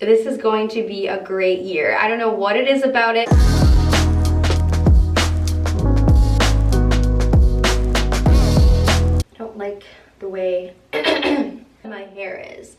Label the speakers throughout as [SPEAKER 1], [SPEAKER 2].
[SPEAKER 1] this is going to be a great year. I don't know what it is about it. I don't like the way my hair is.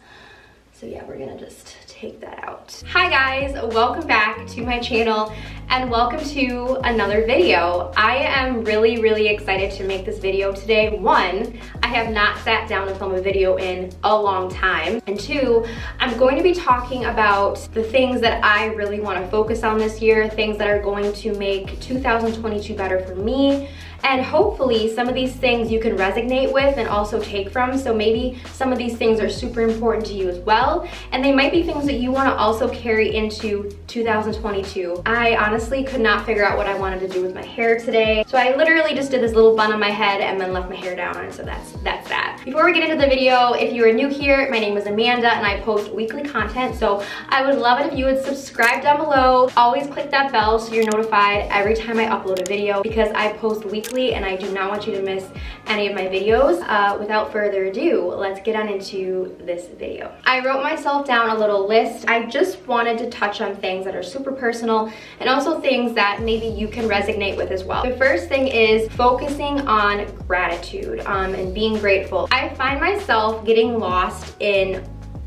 [SPEAKER 1] So yeah, we're gonna just take that out. Hi guys, welcome back to my channel and welcome to another video. I am really excited to make this video today. One, I have not sat down and filmed a video in a long time. And two, I'm going to be talking about the things that I really want to focus on this year, things that are going to make 2022 better for me. And hopefully some of these things you can resonate with and also take from. So maybe some of these things are super important to you as well. And they might be things that you want to also carry into 2022. I honestly could not figure out what I wanted to do with my hair today. So I literally just did this little bun on my head and then left my hair down. And so that's that. Before we get into the video, if you are new here, my name is Amanda and I post weekly content. So I would love it if you would subscribe down below. Always click that bell so you're notified every time I upload a video because I post weekly and I do not want you to miss any of my videos. Without further ado, let's get on into this video. I wrote myself down a little list. I just wanted to touch on things that are super personal and also things that maybe you can resonate with as well. The first thing is focusing on gratitude and being grateful. I find myself getting lost in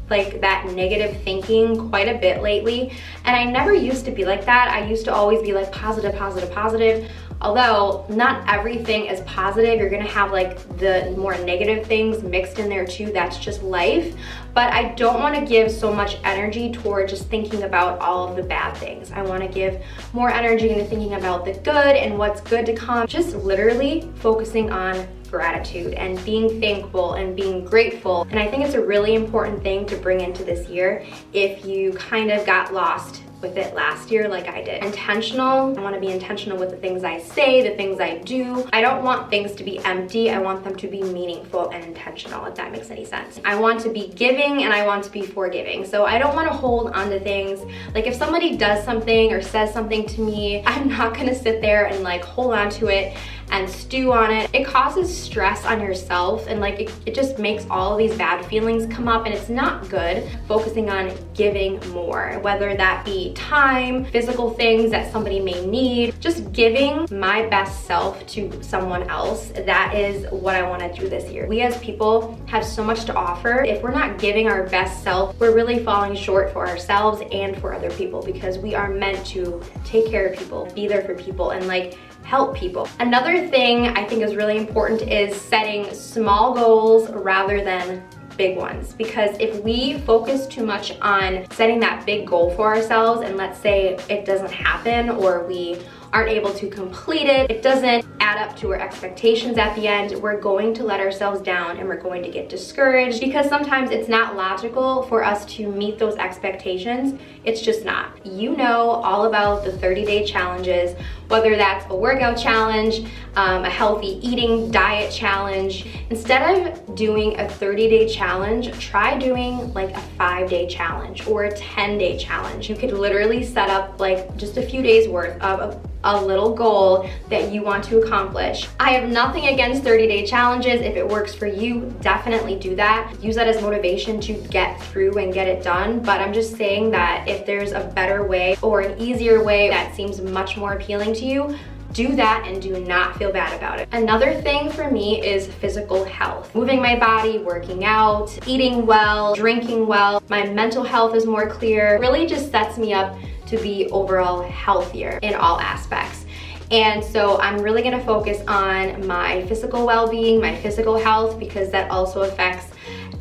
[SPEAKER 1] like that negative thinking quite a bit lately, and I never used to be like that. I used to always be like positive. Although not everything is positive, you're gonna have like the more negative things mixed in there too. That's just life. But I don't want to give so much energy toward just thinking about all of the bad things. I want to give more energy into thinking about the good and what's good to come. Just literally focusing on gratitude and being thankful and being grateful. And I think it's a really important thing to bring into this year if you kind of got lost with it last year like I did. Intentional. I want to be intentional with the things I say, the things I do. I don't want things to be empty. I want them to be meaningful and intentional, if that makes any sense. I want to be giving and I want to be forgiving. So I don't want to hold on to things. Like if somebody does something or says something to me, I'm not going to sit there and like hold on to it and stew on it. It causes stress on yourself and like it just makes all of these bad feelings come up and it's not good. Focusing on giving more, whether that be time, physical things that somebody may need, just giving my best self to someone else. That is what I want to do this year. We as people have so much to offer. If we're not giving our best self, we're really falling short for ourselves and for other people because we are meant to take care of people, be there for people, and like help people. Another thing I think is really important is setting small goals rather than big ones, because if we focus too much on setting that big goal for ourselves and let's say it doesn't happen or we aren't able to complete it, it doesn't add up to our expectations at the end, we're going to let ourselves down and we're going to get discouraged because sometimes it's not logical for us to meet those expectations. It's just not. You know all about the 30-day challenges, whether that's a workout challenge, a healthy eating diet challenge. Instead of doing a 30-day challenge, try doing like a 5-day challenge or a 10-day challenge. You could literally set up like just a few days worth of a little goal that you want to accomplish. I have nothing against 30-day challenges. If it works for you, definitely do that. Use that as motivation to get through and get it done. But I'm just saying that if there's a better way or an easier way that seems much more appealing to you, do that and do not feel bad about it. Another thing for me is physical health. Moving my body, working out, eating well, drinking well. My mental health is more clear. Really just sets me up to be overall healthier in all aspects. And so I'm really gonna focus on my physical well-being, my physical health, because that also affects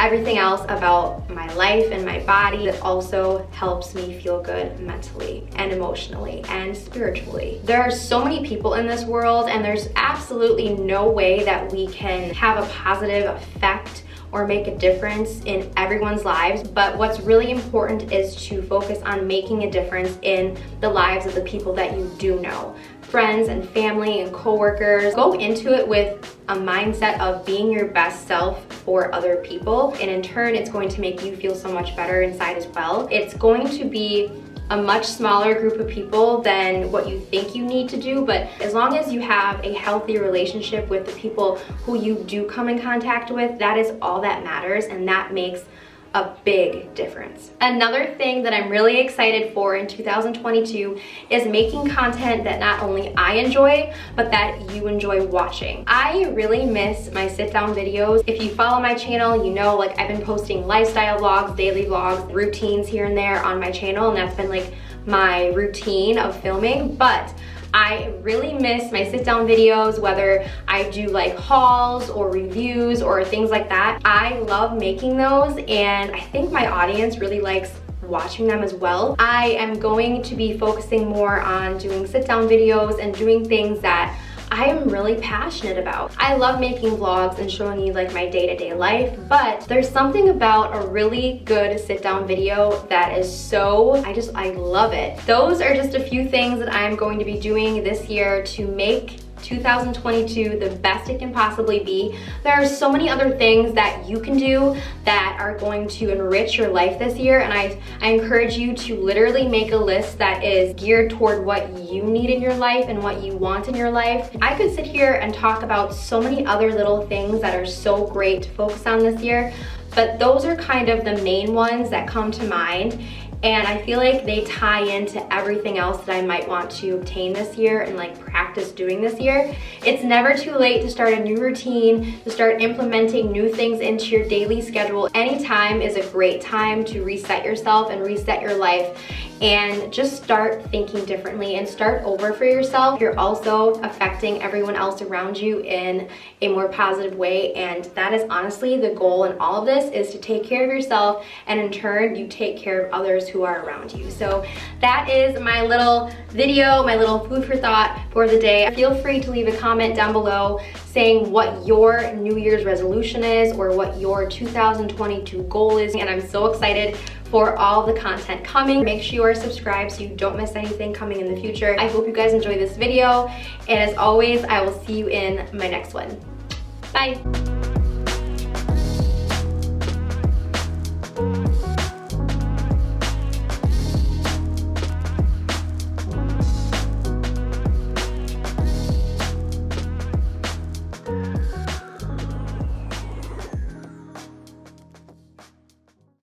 [SPEAKER 1] everything else about my life and my body. That also helps me feel good mentally and emotionally and spiritually. There are so many people in this world and there's absolutely no way that we can have a positive effect or make a difference in everyone's lives, but what's really important is to focus on making a difference in the lives of the people that you do know. Friends and family and coworkers. Go into it with a mindset of being your best self for other people, and in turn it's going to make you feel so much better inside as well. It's going to be a much smaller group of people than what you think you need to do, but as long as you have a healthy relationship with the people who you do come in contact with, that is all that matters, and that makes a big difference. Another thing that I'm really excited for in 2022 is making content that not only I enjoy, but that you enjoy watching. I really miss my sit down videos. If you follow my channel, you know like I've been posting lifestyle vlogs, daily vlogs, routines here and there on my channel, and that's been like my routine of filming. But I really miss my sit down videos, whether I do like hauls or reviews or things like that. I love making those, and I think my audience really likes watching them as well. I am going to be focusing more on doing sit down videos and doing things that I am really passionate about. I love making vlogs and showing you like my day-to-day life, but there's something about a really good sit-down video that is so, I love it. Those are just a few things that I'm going to be doing this year to make 2022 the best it can possibly be. There are so many other things that you can do that are going to enrich your life this year, and I encourage you to literally make a list that is geared toward what you need in your life and what you want in your life. I could sit here and talk about so many other little things that are so great to focus on this year, but those are kind of the main ones that come to mind. And I feel like they tie into everything else that I might want to obtain this year and like practice doing this year. It's never too late to start a new routine, to start implementing new things into your daily schedule. Any time is a great time to reset yourself and reset your life and just start thinking differently and start over for yourself. You're also affecting everyone else around you in a more positive way, and that is honestly the goal in all of this, is to take care of yourself, and in turn you take care of others who are around you. So that is my little video, my little food for thought for the day. Feel free to leave a comment down below saying what your New Year's resolution is or what your 2022 goal is, and I'm so excited for all the content coming. Make sure you are subscribed so you don't miss anything coming in the future. I hope you guys enjoy this video, and as always, I will see you in my next one. Bye.